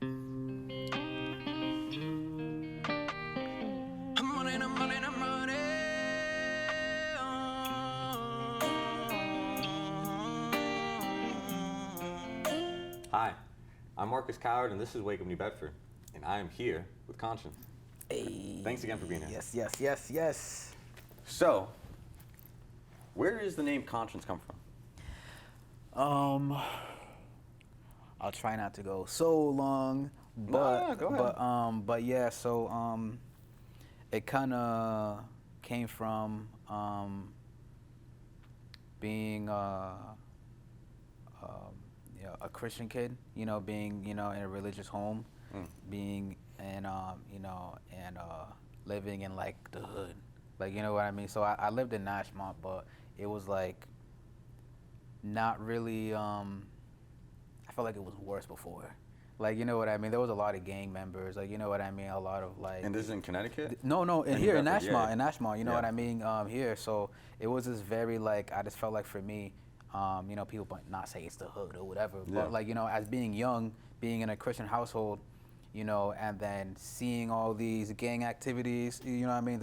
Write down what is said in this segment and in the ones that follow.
I'm running, I'm running, I'm running. Hi, I'm Marcus Coward, and this is Wake Up New Bedford, and I am here with Conscience. Hey. Thanks again for being here. Yes, yes, yes, yes. So, where does the name Conscience come from? I'll try not to go so long, but No, go ahead. but yeah. So it kind of came from being a Christian kid. You know, being in a religious home, being and living in like the hood, like you know what I mean. So I lived in Nashmont, but it was like not really. I felt like it was worse before. Like, you know what I mean? There was a lot of gang members. Like, you know what I mean? A lot of like. And this is in Connecticut? No, In here in Bedford, Nashmont, yeah. you know Yeah. what I mean? Here, so it was just very like I just felt like for me, people might not say it's the hood or whatever, Yeah. but like as being young, being in a Christian household, and then seeing all these gang activities, you know what I mean?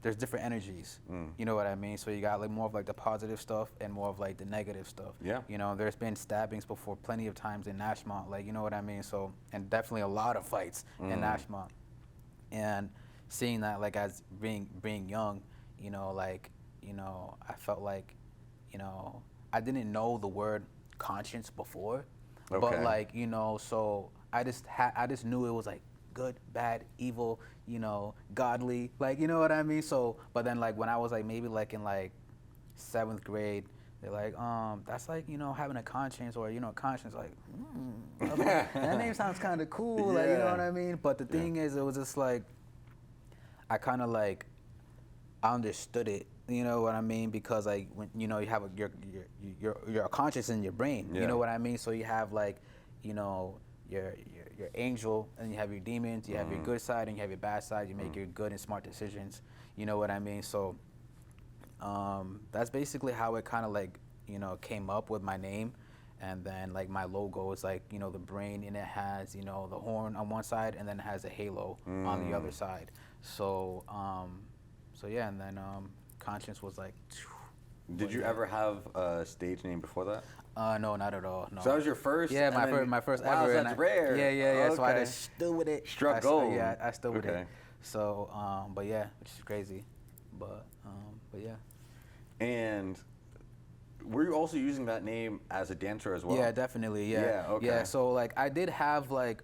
There's different energies, you know what I mean? So you got like more of like the positive stuff and more of like the negative stuff. Yeah. There's been stabbings before plenty of times in Nashmont, like you know what I mean? So and definitely a lot of fights in Nashmont. And seeing that like as being young, I felt like, I didn't know the word conscience before, but Okay. like, so I just knew it was like good, bad, evil, godly, like you know what I mean. So, but then like when I was like maybe like in like 7th grade, they're like, that's like having a conscience or conscience. Like, I was like, that name sounds kind of cool, like you know Yeah. what I mean. But the thing is, it was just like I kind of like I understood it, you know what I mean, because like when you have your conscience in your brain, Yeah. you know what I mean. So you have like, your angel, and you have your demons, you have your good side and you have your bad side. You make your good and smart decisions, you know what I mean. So that's basically how it kind of like came up with my name. And then like my logo is like the brain, and it has the horn on one side, and then it has a halo on the other side. So so yeah, and then conscience was like. Did you ever have a stage name before that? No, not at all. No. So that was your first? Yeah, and my then first, my first wow, ever. so that's rare. Yeah. So I Okay. just stood with it. Struck gold. Yeah, I stood with Okay. it. So, but yeah, which is crazy, but yeah. And were you also using that name as a dancer as well? Yeah, definitely. Yeah. Yeah, okay. Yeah. So like I did have like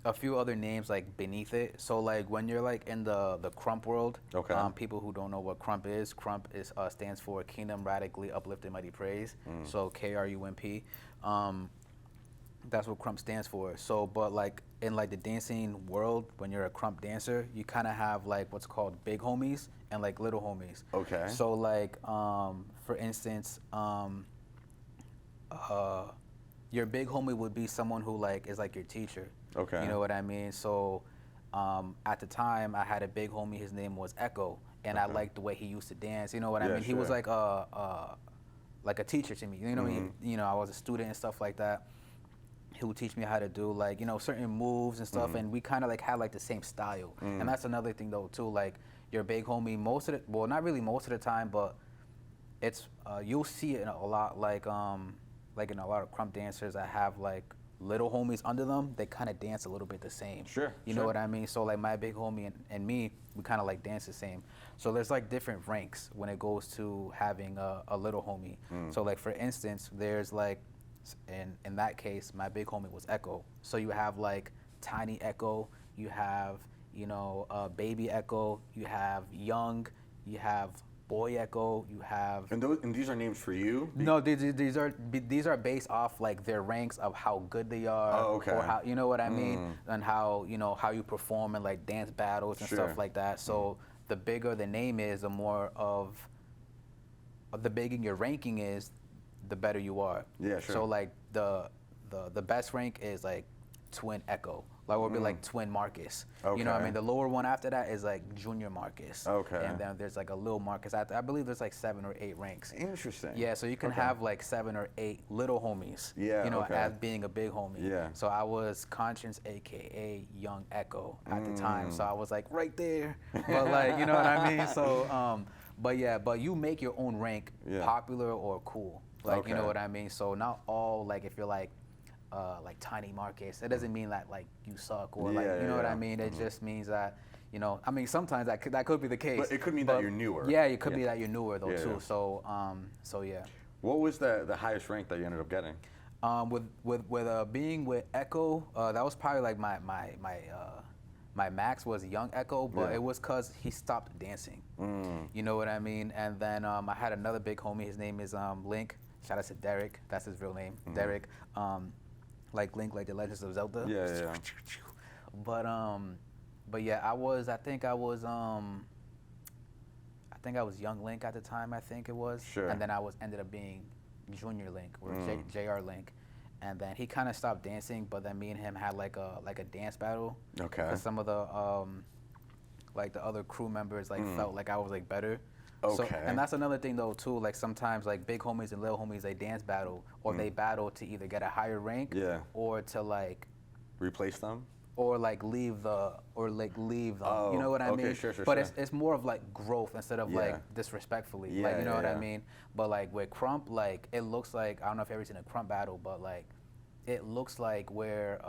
a few other names like beneath it. So like when you're like in the Crump world, Okay. People who don't know what Crump is stands for Kingdom Radically Uplifted Mighty Praise. So KRUMP. That's what Crump stands for. So, but like in like the dancing world, when you're a Crump dancer, you kind of have like what's called big homies and like little homies. Okay. So like, for instance, your big homie would be someone who like is like your teacher. Okay. You know what I mean? So at the time, I had a big homie. His name was Echo, and I liked the way he used to dance. You know what I Yeah, mean? He was sure. like a teacher to me. You know what I mean? I was a student and stuff like that. He would teach me how to do like certain moves and stuff, and we kind of like had like the same style. And that's another thing though too. Like your big homie, not really most of the time, but it's you'll see it in a lot like in a lot of Crump dancers that have like little homies under them. They kind of dance a little bit the same. Sure, You sure. know what I mean? So like my big homie and me, we kind of like dance the same. So there's like different ranks when it goes to having a little homie. So like for instance, there's like in that case, my big homie was Echo. So you have like Tiny Echo, you have Baby Echo, you have Young, you have Boy Echo, you have. And these are names for you? No, these are based off like their ranks of how good they are, Oh, okay. or how you know what I mean, and how how you perform in like dance battles and Sure. stuff like that. So the bigger the name is, the more of the bigger your ranking is, the better you are. Yeah, sure. So like the best rank is like Twin Echo, like or be like Twin Marcus. You know what I Okay. mean? The lower one after that is like Junior Marcus. Okay. And then there's like a Little Marcus. I believe there's like 7 or 8 ranks. Interesting. Yeah, so you can Okay. have like 7 or 8 little homies. Yeah, You know, okay. as being a big homie. Yeah. So I was Conscience, aka Young Echo, at the time. So I was like right there. But like, you know what I mean? So, but yeah, but you make your own rank Yeah. popular or cool. Like, you know Okay. what I mean? So not all like if you're like Tiny Marcus, it doesn't mean that like you suck or like Yeah, you know what yeah. I mean. It just means that I mean sometimes that could be the case. But it could mean that you're newer. Yeah, it could be Yeah. that you're newer though Yeah, too. yeah. So yeah. What was the highest rank that you ended up getting? With being with Echo, that was probably like my max was Young Echo, but Yeah. it was cause he stopped dancing. You know what I mean? And then I had another big homie. His name is Link. Shout out to Derek. That's his real name, Derek. Like Link, like the Legends of Zelda. Yeah. But yeah, I think I was Young Link at the time. I think it was. Sure. And then I ended up being Junior Link or JR Link, and then he kind of stopped dancing. But then me and him had like a dance battle. Okay. 'Cause some of the like the other crew members like felt like I was like better. So, Okay. and that's another thing though too. Like sometimes like big homies and little homies they dance battle or they battle to either get a higher rank Yeah. or to like Replace them? leave the Oh, you know what I okay, mean? sure, But sure. it's more of like growth instead of Yeah. like disrespectfully. Yeah, like you know what I yeah. mean? But like with Crump, like it looks like I don't know if you've ever seen a Crump battle, but like it looks like we're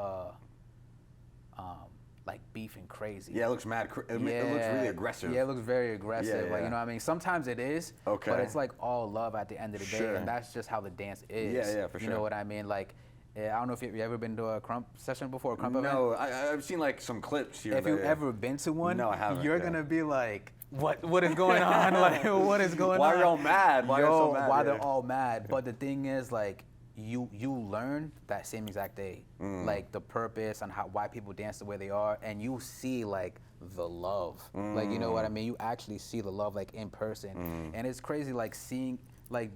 like beefing crazy. Yeah, it looks mad. It looks really aggressive. Yeah, it looks very aggressive. Yeah, Like yeah. you know what I mean? Sometimes it is. Okay. But it's like all love at the end of the day, Sure. and that's just how the dance is. Yeah, for You sure. know what I mean? Like I don't know if you've ever been to a Crump session before, a Crump event. No, I've seen like some clips here. If and you've there. ever been to one, No, I haven't, you're yeah. gonna be like, what is going on? Like, what is going Why on? are y'all mad? Why are y'all so mad? Why Yeah. they're all mad? But the thing is, like, you learn that same exact day, like the purpose and why people dance the way they are, and you see like the love, like you know what I mean. You actually see the love like in person, and it's crazy like seeing like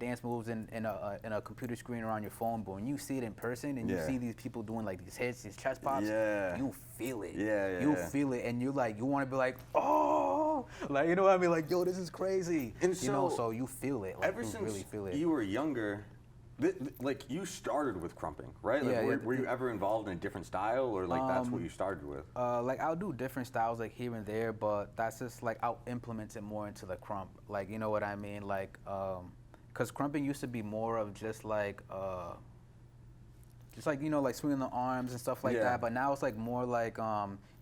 dance moves in a computer screen or on your phone, but when you see it in person and you Yeah. see these people doing like these hits, these chest pops, Yeah. you feel it. Yeah, You yeah. feel it, and you want to be like, oh, like you know what I mean, like yo, this is crazy. And so you feel it. Like, Ever you since really feel it. you were younger, like you started with crumping, right? Like, Yeah, yeah. were you ever involved in a different style, or like that's what you started with? Like I'll do different styles like here and there, but that's just like I'll implement it more into the crump. Like you know what I mean? Like cause crumping used to be more of just like like swinging the arms and stuff like Yeah. that. But now it's like more like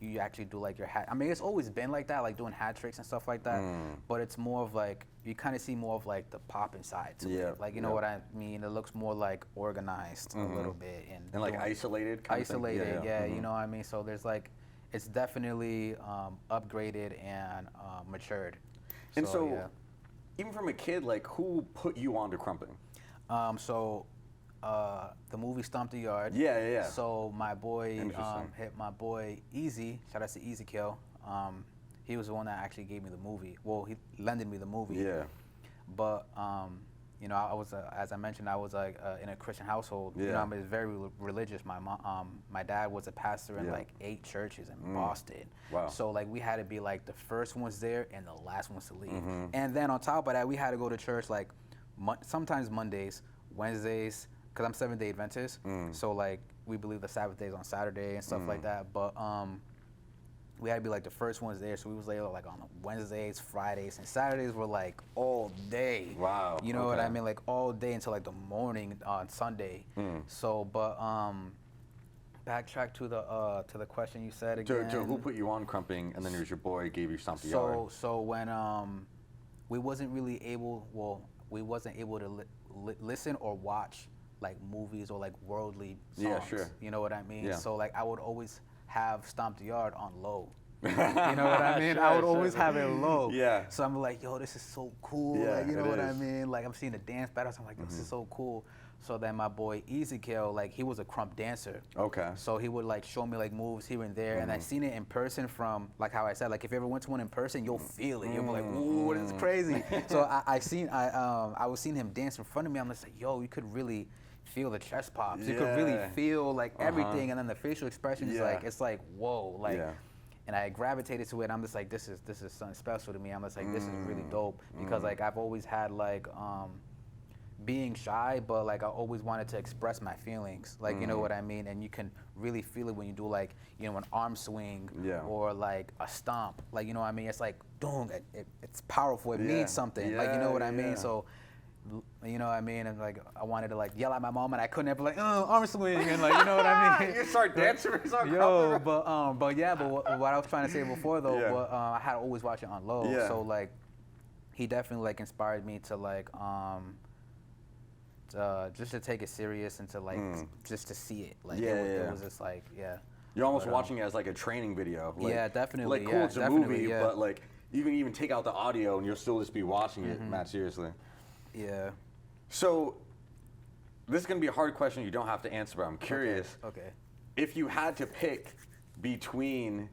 you actually do like your hat. I mean, it's always been like that, like doing hat tricks and stuff like that. But it's more of like you kind of see more of like the pop inside to Yeah, it. Like you know yeah. what I mean? It looks more like organized a little bit And like doing- isolated kind of thing? isolated, yeah, you know what I mean? So there's like, it's definitely upgraded and matured. And so, yeah. even from a kid, like who put you onto crumping? The movie Stomp the Yard. Yeah. So my boy, Interesting. hit my boy Easy, shout out to Easy Kill. He was the one that actually gave me the movie. Well, he lended me the movie. Yeah. But I was, as I mentioned, I was like in a Christian household. You Yeah. know, I was very religious. My mom, my dad was a pastor in Yeah. like 8 churches in Boston. Wow. So like we had to be like the first ones there and the last ones to leave. And then on top of that, we had to go to church like sometimes Mondays, Wednesdays, because I'm Seventh-day Adventist. So like we believe the Sabbath day is on Saturday and stuff like that. But we had to be like the first ones there, so we was there like on Wednesdays, Fridays, and Saturdays were like all day. Wow, You know what I okay. mean? Like all day until like the morning on Sunday. So, but backtrack to the question you said again. To who put you on crumping, and then there's your boy gave you Stomp the Yard. So when we wasn't able to listen or watch like movies or like worldly songs. Yeah, sure. You know what I mean? Yeah. So like I would always have Stomp the Yard on low. You know what I mean? I would Sure, always sure. have it low. Yeah. So I'm like, yo, this is so cool. Yeah, like, you know it what I is. mean? Like I'm seeing the dance battles. I'm like, this is so cool. So then my boy Ezekiel, like he was a crump dancer. Okay. So he would like show me like moves here and there, and I seen it in person from like how I said, like if you ever went to one in person, you'll feel it. You'll be like, ooh, this is crazy. So I was seeing him dance in front of me. I'm just like, yo, you could really feel the chest pops. You could really Yeah. feel like everything, and then the facial expression is Yeah. like, it's like, whoa, like. Yeah. And I gravitated to it. I'm just like, this is something special to me. I'm just like, this is really dope because like I've always had like being shy, but like I always wanted to express my feelings. Like you know what I mean. And you can really feel it when you do like an arm swing Yeah. or like a stomp. Like you know what I mean. It's like, dong, it's powerful. It Yeah. means something. Like you know what I mean. Yeah. So. You know what I mean? And like I wanted to like yell at my mom, and I couldn't ever like arm swing and like you know what I mean. You start dancing or something. Yo, but what I was trying to say before though, Yeah. I had to always watch it on low. Yeah. So like, he definitely like inspired me to like just to take it serious and to like just to see it. Like Yeah, it was just like You're almost But, watching it as like a training video. Like, Yeah, definitely, Like cool, yeah, it's a definitely, movie, yeah. but like you can even take out the audio and you'll still just be watching it, Matt. Seriously. yeah. So this is gonna be a hard question. You don't have to answer, but I'm curious. Okay. If you had to pick between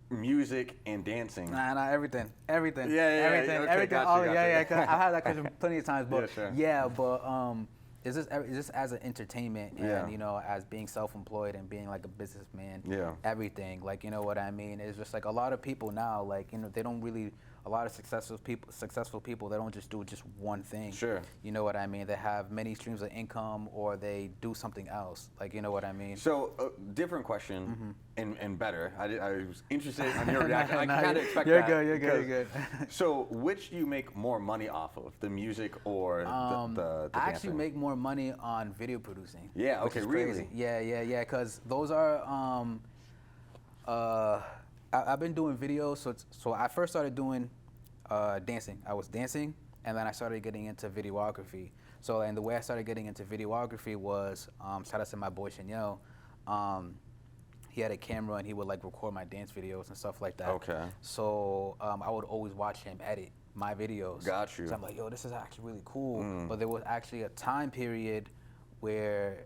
music and dancing. Nah, everything. Yeah, Everything. okay, Everything. gotcha, Oh, yeah. gotcha. 'Cause I've had that question plenty of times, but Yeah, sure. but is this as an entertainment and Yeah. you know as being self-employed and being like a businessman? Yeah. Everything. Like you know what I mean? It's just like a lot of people now, like you know, they don't really. A lot of successful people, they don't just do just one thing. Sure. You know what I mean? They have many streams of income, or they do something else. Like you know what I mean? So, different question, and better. I was interested in your reaction. I Nah, kind of expect you're that. good, you're good, you're because- good. So, which do you make more money off of, the music or the I dancing? actually make more money on video producing. Yeah, which okay, is really? crazy. Yeah. Because those are I've been doing videos. So I first started doing dancing. I was dancing, and then I started getting into videography. So and the way I started getting into videography was shout out to my boy Chanel. He had a camera and he would like record my dance videos and stuff like that. Okay. So I would always watch him edit my videos. Got you. So I'm like, yo, this is actually really cool. But there was actually a time period where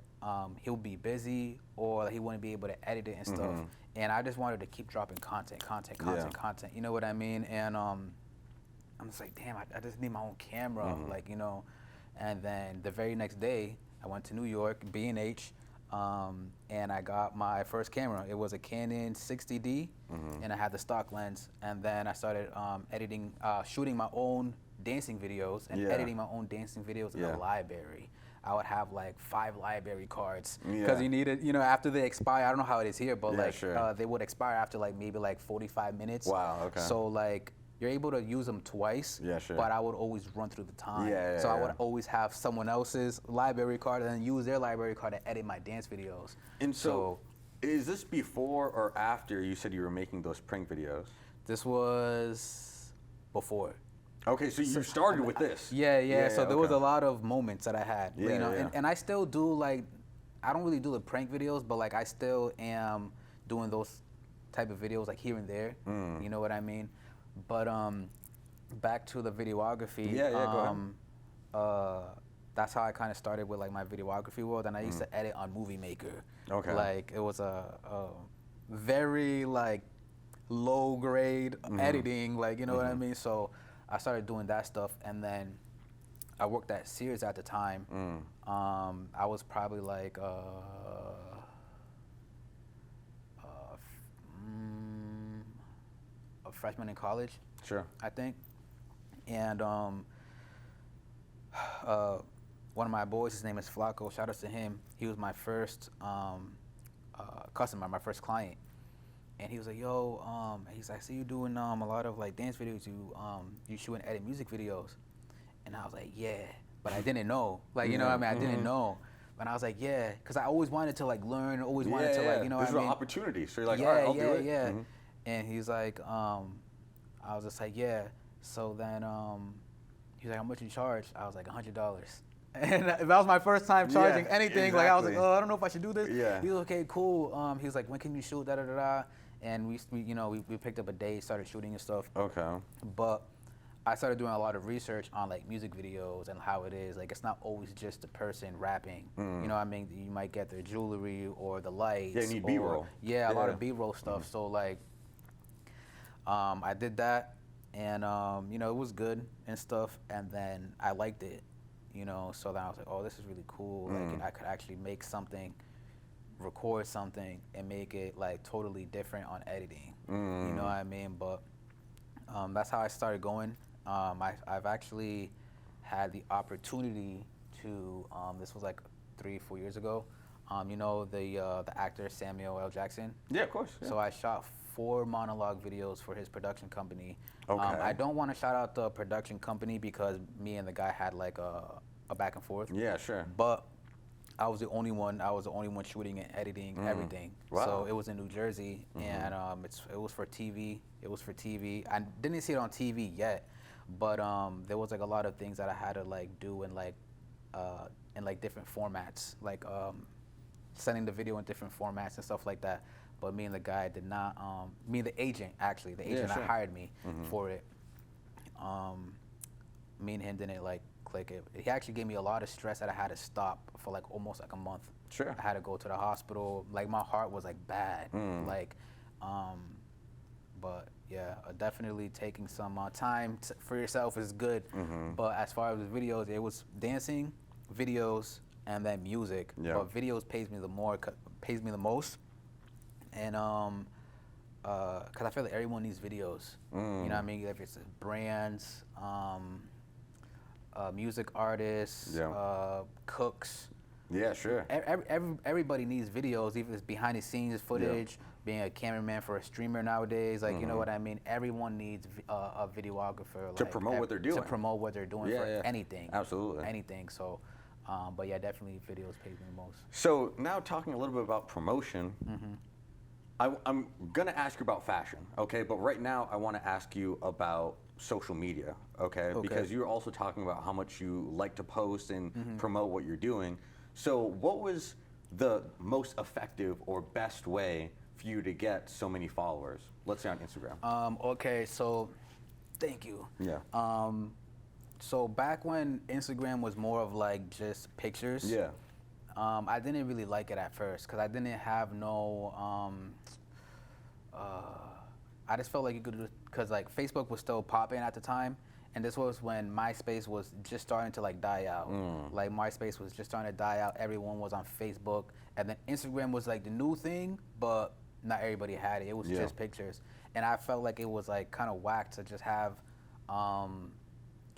he'll be busy or he wouldn't be able to edit it and stuff. And I just wanted to keep dropping content. You know what I mean? And I'm just like, damn, I just need my own camera, like, you know. And then the very next day, I went to New York, B&H, and I got my first camera. It was a Canon 60D, and I had the stock lens. And then I started shooting my own dancing videos and Yeah. editing my own dancing videos in Yeah. the library. I would have like 5 library cards Yeah. because you needed, you know, after they expire. I don't know how it is here, but Yeah, like sure. they would expire after like maybe like 45 minutes. Wow, okay. So like you're able to use them twice. Yeah, sure. But I would always run through the time. Yeah, so I would yeah. always have someone else's library card and then use their library card to edit my dance videos. And so, is this before or after you said you were making those prank videos? This was before. Okay, so you started with this. Yeah. So there was okay. a lot of moments that I had. Yeah, you know, yeah. and I still do like, I don't really do the prank videos, but like I still am doing those type of videos like here and there. You know what I mean? But back to the videography. Yeah, go ahead. That's how I kind of started with like my videography world, and I used to edit on Movie Maker. Okay. Like it was a very like low grade editing, like you know what I mean. So I started doing that stuff, and then I worked at Sears at the time. I was probably like a freshman in college. Sure. I think. And one of my boys, his name is Flacco. Shout out to him. He was my first customer, my first client. And he was like, "Yo," he's like, "I see you doing a lot of like dance videos. You shoot and edit music videos." And I was like, "Yeah," but I didn't know. Like, you know what I mean? I didn't know. And I was like, "Yeah," because I always wanted to like learn, always wanted to like, you know this what I is mean? an opportunity. So you're like, Yeah, all right, I'll yeah, do it. yeah. And he's like, I was just like, yeah. So then he's like, how much you charge? I was like, $100. And that was my first time charging Yeah, anything. Like I was like, exactly. oh, I don't know if I should do this. Yeah. He was okay, cool. He was like, when can you shoot? Da da da da. And we picked up a day, started shooting and stuff. Okay. But I started doing a lot of research on like music videos and how it is. Like it's not always just the person rapping. You know what I mean? You might get their jewelry or the lights. Yeah, you need or- B-roll. Yeah, a lot Yeah. of B-roll stuff. So like I did that and it was good and stuff, and then I liked it. you know. So then I was like, oh, this is really cool. Like I could actually make something, record something, and make it like totally different on editing. You know what I mean? But that's how I started going. I've actually had the opportunity to. This was like 3-4 years ago. You know the actor Samuel L. Jackson. Yeah, of course. Yeah. So I shot 4 monologue videos for his production company. Okay. I don't want to shout out the production company because me and the guy had like a back and forth. Yeah, sure. But I was the only one. I was the only one shooting and editing everything. Wow. So it was in New Jersey, and it was for TV. It was for TV. I didn't see it on TV yet, but there was like a lot of things that I had to like do in like different formats, like sending the video in different formats and stuff like that. But me and the guy did not. Me and the agent actually, the agent that hired me for it. Me and him didn't like click it. He actually gave me a lot of stress that I had to stop for like almost like a month. Sure. I had to go to the hospital. Like my heart was like bad. Like, but yeah, definitely taking some time for yourself is good. But as far as videos, it was dancing, videos, and then music. Yeah. But videos pays me the most. And cause I feel like everyone needs videos. You know what I mean? If it's brands, music artists, Yeah. cooks. Yeah, sure. Everybody needs videos, even if it's behind the scenes footage, being a cameraman for a streamer nowadays. Like, you know what I mean? Everyone needs a videographer. To like, promote what they're doing. To promote what they're doing Yeah, for yeah. anything. Absolutely. Anything. So, but yeah, definitely videos pay me the most. So now talking a little bit about promotion, I'm gonna ask you about fashion, okay? But right now I want to ask you about social media, okay? Because you're also talking about how much you like to post and promote what you're doing. So what was the most effective or best way for you to get so many followers? Let's say on Instagram. Okay, so thank you. Yeah. So back when Instagram was more of like just pictures. Yeah. I didn't really like it at first because I didn't have no. I just felt like you could, because like Facebook was still popping at the time, and this was when MySpace was just starting to like die out. Like MySpace was just starting to die out. Everyone was on Facebook, and then Instagram was like the new thing, but not everybody had it. It was just pictures, and I felt like it was like kind of whack to just have.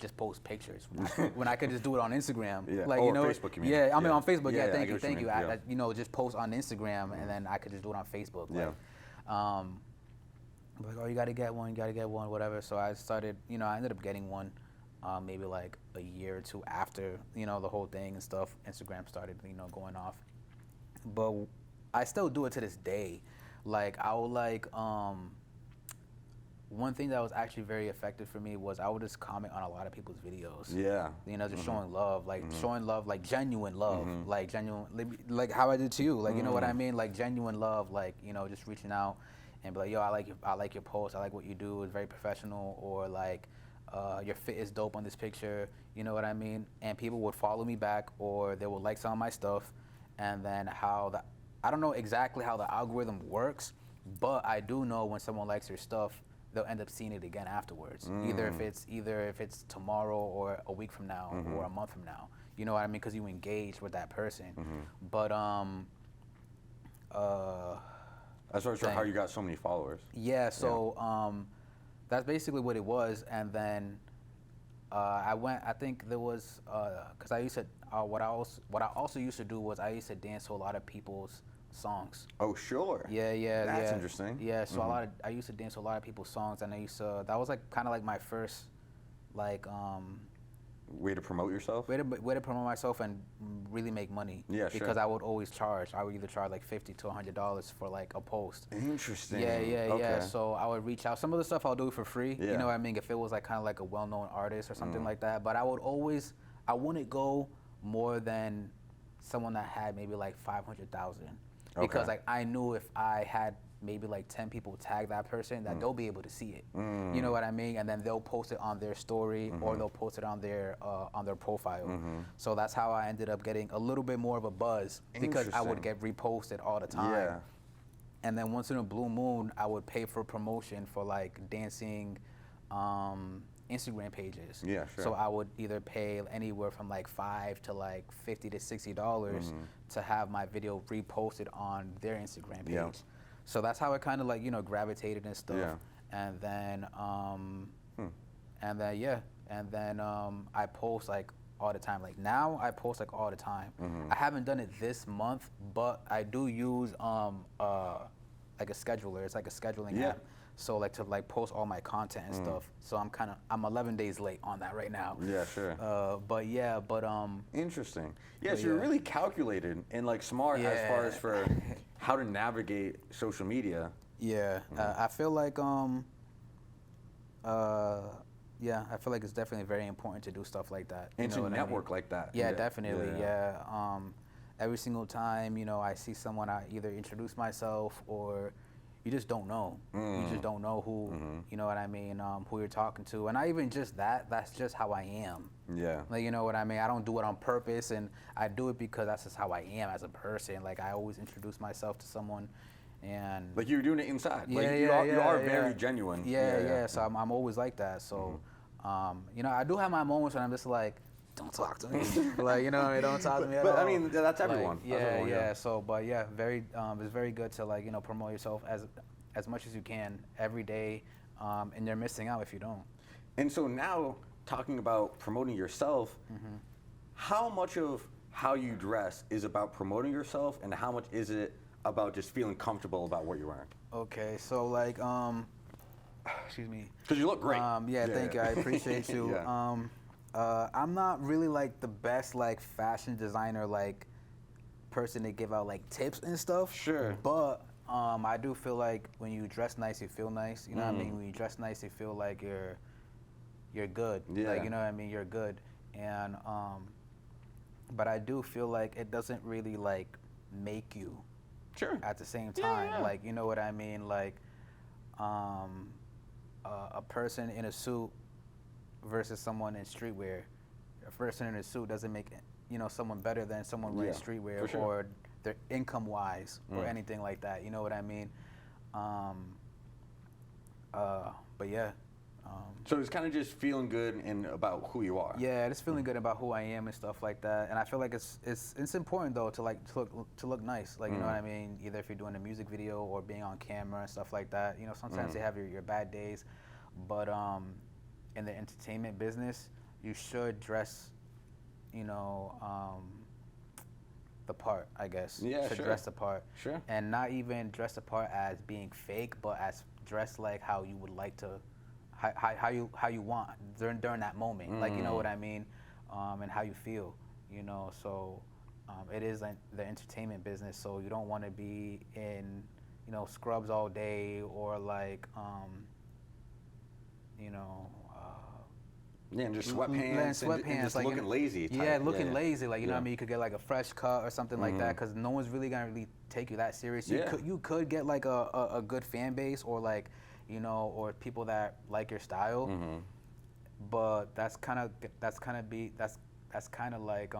Just post pictures when I could just do it on Instagram. Yeah. Like, Or you know, Facebook, you mean. yeah, I mean Yeah. on Facebook. Yeah, Yeah, yeah, I thank get you, what you thank mean, you. yeah. You know, just post on Instagram, and then I could just do it on Facebook. Yeah. Like, oh, you gotta get one, whatever. So I started, you know, I ended up getting one, maybe like a year or two after, you know, the whole thing and stuff. Instagram started, you know, going off. But I still do it to this day. Like I would like, one thing that was actually very effective for me was I would just comment on a lot of people's videos. Yeah. You know, just showing love, like genuine love, like genuine, like how I did to you, like you know what I mean, like genuine love, like you know, just reaching out and be like, yo, I like your post, I like what you do, it's very professional, or like your fit is dope on this picture, you know what I mean, and people would follow me back, or they would like some of my stuff, and then I don't know exactly how the algorithm works, but I do know when someone likes your stuff, they'll end up seeing it again afterwards. Either if it's tomorrow or a week from now or a month from now. You know what I mean? Because you engage with that person. But That's sort of how you got so many followers. yeah. So that's basically what it was. And then I went. I think there was because I used to what I also used to do was I used to dance to a lot of people's songs. Oh, sure. Yeah. That's interesting. Yeah, so I used to dance to a lot of people's songs, and that was like kind of like my first, like Way to promote yourself? way to promote myself and really make money. Yeah, sure. Because I would always charge. I would either charge like $50 to $100 for like a post. Interesting. Yeah. Okay. So I would reach out. Some of the stuff I'll do for free. Yeah. You know what I mean? If it was like kind of like a well-known artist or something like that. But I wouldn't go more than someone that had maybe like 500,000. Because like I knew if I had maybe like 10 people tag that person, that they'll be able to see it. You know what I mean? And then they'll post it on their story or they'll post it on their profile. So that's how I ended up getting a little bit more of a buzz, because I would get reposted all the time. Yeah. And then once in a blue moon, I would pay for promotion for like dancing, Instagram pages. Yeah, sure. So I would either pay anywhere from like $5 to like $50 to $60 to have my video reposted on their Instagram page. Yeah. So that's how it kind of like, you know, gravitated and stuff. Yeah. And then I post like all the time. Like now I post like all the time. I haven't done it this month, but I do use like a scheduler. It's like a scheduling app. So like to like post all my content and stuff. So I'm 11 days late on that right now. Yeah, sure. But Interesting. Yeah, so yeah. you're really calculated and like smart as far as Yeah. for how to navigate social media. yeah, I feel like yeah, I feel like it's definitely very important to do stuff like that. You And know to what I mean? network like that. Yeah, definitely. Yeah. Yeah. Every single time, you know, I see someone, I either introduce myself or you just don't know. You just don't know who, you know what I mean, who you're talking to. And not even just that, that's just how I am. Yeah. Like, you know what I mean? I don't do it on purpose, and I do it because that's just how I am as a person. Like, I always introduce myself to someone, and Like you're doing it inside. Like yeah, you yeah, are yeah. very genuine. Yeah. So I'm always like that. So, you know, I do have my moments when I'm just like, don't talk to me. Like, you know, what I mean? Don't talk to me at all. But I mean, that's everyone. Like, That's everyone, yeah. So, but yeah, it's very good to like, you know, promote yourself as much as you can every day, and you're missing out if you don't. And so now, talking about promoting yourself, how much of how you dress is about promoting yourself, and how much is it about just feeling comfortable about what you're wearing? Okay, so like, excuse me. Because you look great. Yeah, thank you. I appreciate you. Yeah. I'm not really like the best like fashion designer like person to give out like tips and stuff. Sure. But I do feel like when you dress nice, you feel nice. You know what I mean? When you dress nice, you feel like you're good. Yeah. Like, you know what I mean? You're good. And but I do feel like it doesn't really like make you Sure. at the same time. Yeah. Like, you know what I mean? Like, a person in a suit versus someone in streetwear. A person in a suit doesn't make, you know, someone better than someone wearing Yeah, streetwear for sure. or their income wise or anything like that. You know what I mean? But yeah. So it's kind of just feeling good and about who you are. Yeah, just feeling good about who I am and stuff like that. And I feel like it's important though to like to look nice. Like, you know what I mean? Either if you're doing a music video or being on camera and stuff like that. You know, sometimes you have your bad days, but in the entertainment business, you should dress, you know, the part, I guess. Yeah, should sure. dress the part. Sure. And not even dress the part as being fake, but as dress like how you would like to. How you want during that moment, like, you know what I mean, and how you feel, you know. So it is like the entertainment business, so you don't want to be in, you know, scrubs all day or like, you know. Yeah, and just sweatpants, and just like, looking lazy. Yeah, type. looking lazy, like, you know Yeah. what I mean. You could get like a fresh cut or something like that, because no one's really gonna really take you that serious. Yeah. You could get like a good fan base or like, you know, or people that like your style, but that's kind of like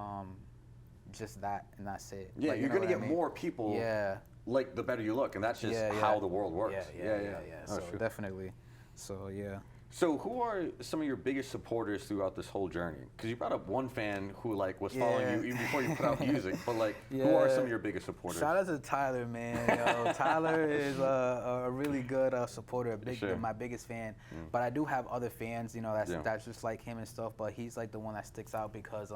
just that, and that's it. Yeah, Like, you're know gonna what I get mean? more people. Yeah. Like the better you look, and that's just Yeah, how yeah. the world works. Yeah. Oh, So sure. definitely. So yeah. So who are some of your biggest supporters throughout this whole journey? Because you brought up one fan who like was following Yeah. you even before you put out music, but like who are Yeah. some of your biggest supporters? Shout out to Tyler, man. Yo, Tyler is a really good supporter, Sure. my biggest fan. But I do have other fans, you know, Yeah. that's just like him and stuff. But he's like the one that sticks out because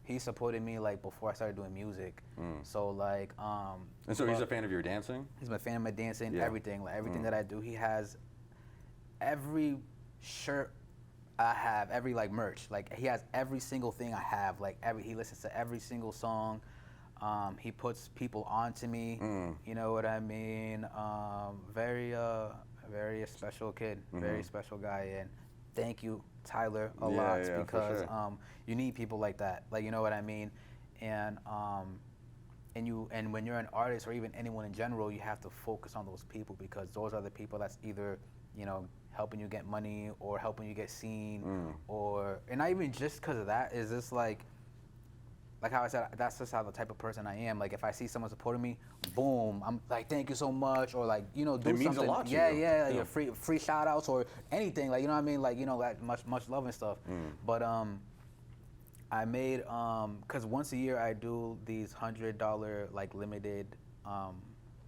he supported me like before I started doing music. So like And so he's a fan of your dancing? he's my fan of my dancing, Yeah. everything, like everything that I do. He has every shirt I have, every like merch. Like he has every single thing I have. Like he listens to every single song. He puts people onto me. You know what I mean? Very special kid, very special guy, and thank you, Tyler, a Yeah, lot, yeah, for because sure. you need people like that. Like, you know what I mean? And when you're an artist or even anyone in general, you have to focus on those people, because those are the people that's either, you know, helping you get money or helping you get seen, or, and not even just because of that, is just like like how I said, that's just how the type of person I am. Like if I see someone supporting me, boom, I'm like, thank you so much, or like, you know, do It means a something. lot to yeah, you. yeah, Yeah. like free shout outs or anything, like, you know what I mean, like, you know, like much love and stuff. But I made because once a year I do these $100 like limited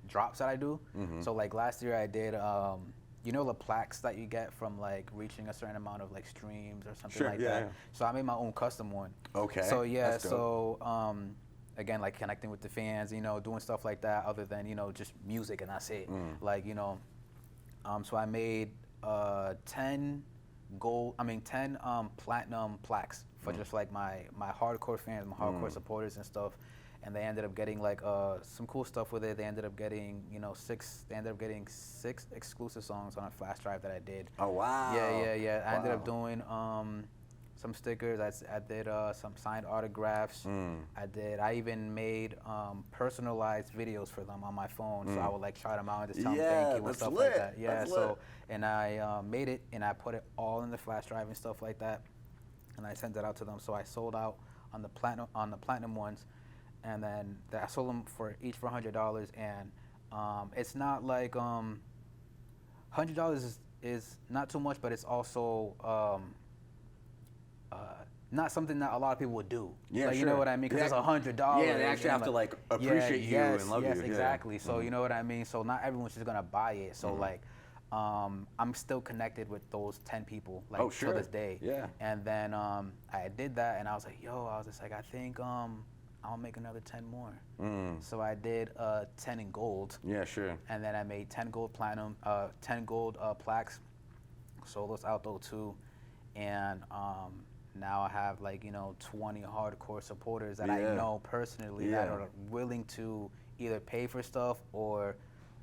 drops that I do. So like last year I did you know the plaques that you get from like reaching a certain amount of like streams or something Sure, like yeah, that. yeah. So I made my own custom one. Okay, So yeah, that's dope. so again, like connecting with the fans, you know, doing stuff like that other than, you know, just music and that's it. Like, you know, so I made 10 platinum plaques for just like my hardcore fans, my hardcore supporters and stuff. And they ended up getting like some cool stuff with it. They ended up getting, you know, six exclusive songs on a flash drive that I did. Oh, wow. Yeah. I ended up Wow. doing some stickers. I did some signed autographs. I even made personalized videos for them on my phone. So I would like shout them out and just tell them Yeah, thank you and that's stuff lit. like that. Yeah. That's So lit. and I made it and I put it all in the flash drive and stuff like that. And I sent it out to them. So I sold out on the platinum ones. And then I sold them for each for $100, and it's not like $100 is not too much, but it's also not something that a lot of people would do. Yeah, like, you know sure. what I mean? Because Yeah. it's $100. Yeah, they actually and, have to, like, yeah, appreciate you yes, and love yes, you. Yeah. exactly. So you know what I mean. So not everyone's just gonna buy it. So like, I'm still connected with those 10 people, like Oh, sure. to this day. Yeah. And then I did that, and I was like, I was just like, I think I'll make another 10 more. So I did 10 in gold. Yeah, sure. And then I made 10 gold platinum, 10 gold plaques. Sold those out though too. And now I have like, you know, 20 hardcore supporters that I Yeah. know personally that Yeah. are willing to either pay for stuff or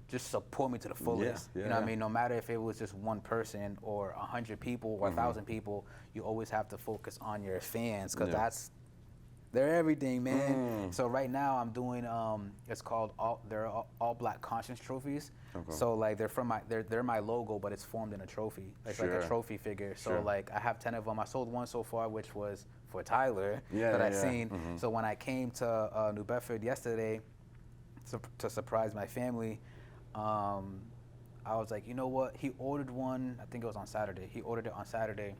just support me to the fullest. yeah, You know what yeah. I mean? No matter if it was just one person or 100 people or 1,000 people, you always have to focus on your fans because Yeah. they're everything, man. So right now I'm doing it's called all black conscience trophies. Okay. So like they're my logo, but it's formed in a trophy. It's like Sure. a trophy figure. So Sure. like I have 10 of them. I sold one so far, which was for Tyler Yeah, that yeah, I yeah. seen. So when I came to New Bedford yesterday to surprise my family, I was like, you know what? He ordered one. I think it was on Saturday. He ordered it on Saturday.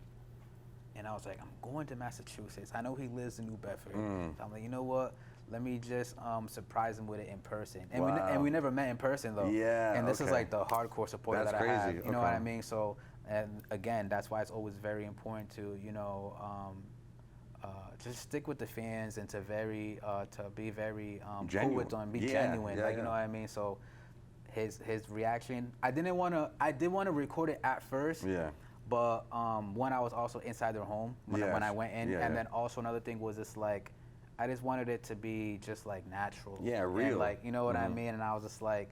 And I was like, I'm going to Massachusetts. I know he lives in New Bedford. So I'm like, you know what? Let me just surprise him with it in person. And Wow. we never met in person though. Yeah, And this is okay. like the hardcore supporter That's that I have. crazy, You know what okay. I mean? So, and again, that's why it's always very important to, you know, just stick with the fans and to be very cool Genuine. with them, be Yeah, genuine. yeah, like, you yeah. know what I mean? So his reaction, I did want to record it at first. Yeah. But when I was also inside their home when Yes. I went in, Yeah, and yeah. then also another thing was just like, I just wanted it to be just like natural. Yeah, And real. like, you know what I mean? And I was just like,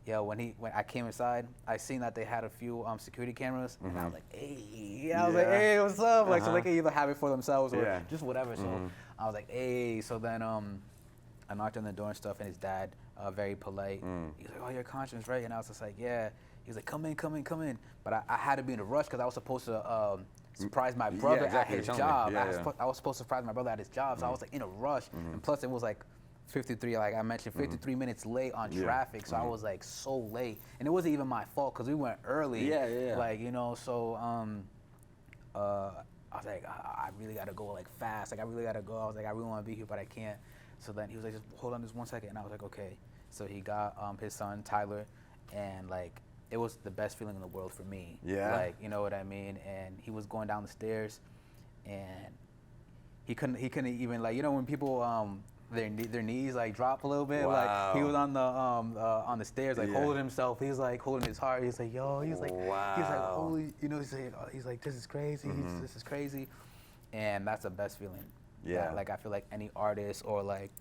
yo, when I came inside, I seen that they had a few security cameras, and I was like, hey, I was like, Yeah. hey, what's up? Like, so Uh-huh. they can either have it for themselves or Yeah. just whatever. So I was like, hey. So then I knocked on the door and stuff, and his dad, very polite. He's like, oh, your conscience, right? And I was just like, yeah. He's like, come in. But I had to be in a rush because I was supposed to surprise my brother exactly, at his tell me. job. Yeah, I yeah. was supposed to surprise my brother at his job, so I was like in a rush. And plus, it was like 53, like I mentioned, 53 minutes late on Yeah. traffic. So I was like so late, and it wasn't even my fault because we went early. Yeah. Like, you know, so I was like, I really gotta go like fast. Like I really gotta go. I was like, I really want to be here, but I can't. So then he was like, just hold on, just 1 second. And I was like, okay. So he got his son Tyler, and like it was the best feeling in the world for me. Yeah. Like, you know what I mean? And he was going down the stairs, and he couldn't even, like, you know when people their knees like drop a little bit. Wow. Like he was on the stairs, like Yeah. holding himself. He's like holding his heart. He's like, yo. He's like, Wow. holy, you know. He's like, this is crazy. This is crazy, and that's the best feeling. Yeah. That, like I feel like any artist or like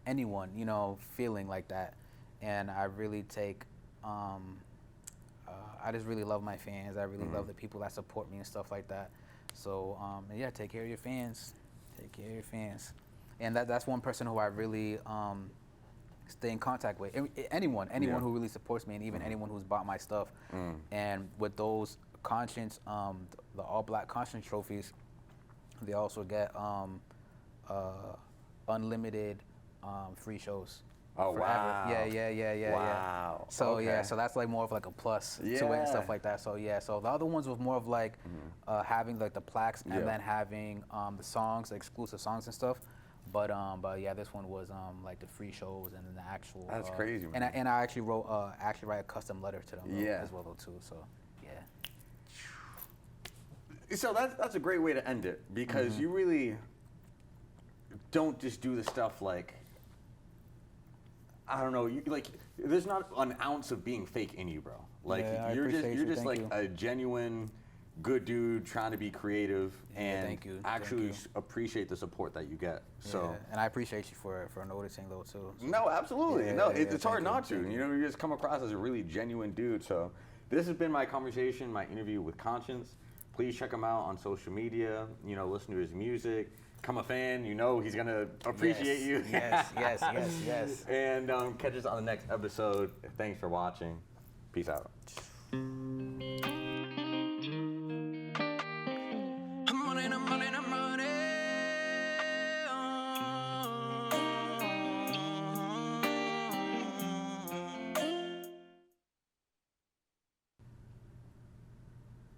anyone, you know, feeling like that, and I really take. I just really love my fans. I really love the people that support me and stuff like that. So and yeah, take care of your fans. Take care of your fans. And that's one person who I really stay in contact with. Anyone Yeah. who really supports me, and even anyone who's bought my stuff. And with those conscience, the all black conscience trophies, they also get unlimited free shows. Oh, forever. wow. Yeah. Wow. So yeah, Okay. so that's like more of like a plus to it and Yeah. stuff like that. So yeah, so the other ones was more of like having like the plaques and Yeah. then having the songs, the exclusive songs and stuff. But yeah, this one was like the free shows and then the actual. That's crazy, And man. I actually wrote write a custom letter to them Yeah. as well though too. So yeah. So that's a great way to end it because you really don't just do the stuff like, I don't know, you like there's not an ounce of being fake in you, bro. Like Yeah, I you're appreciate you. just Thank like you. a genuine good dude trying to be creative and thank you. actually Thank you. appreciate the support that you get. So Yeah, and I appreciate you for noticing though too. So. no, absolutely. Yeah, no, yeah, it's hard thank you, not to. thank You know, you just come across as a really genuine dude. So this has been my conversation, my interview with Conscience. Please check him out on social media. You know, listen to his music. Become a fan. You know he's gonna appreciate Yes, you. yes. And catch us on the next episode. Thanks for watching. Peace out. I'm running, I'm running, I'm running.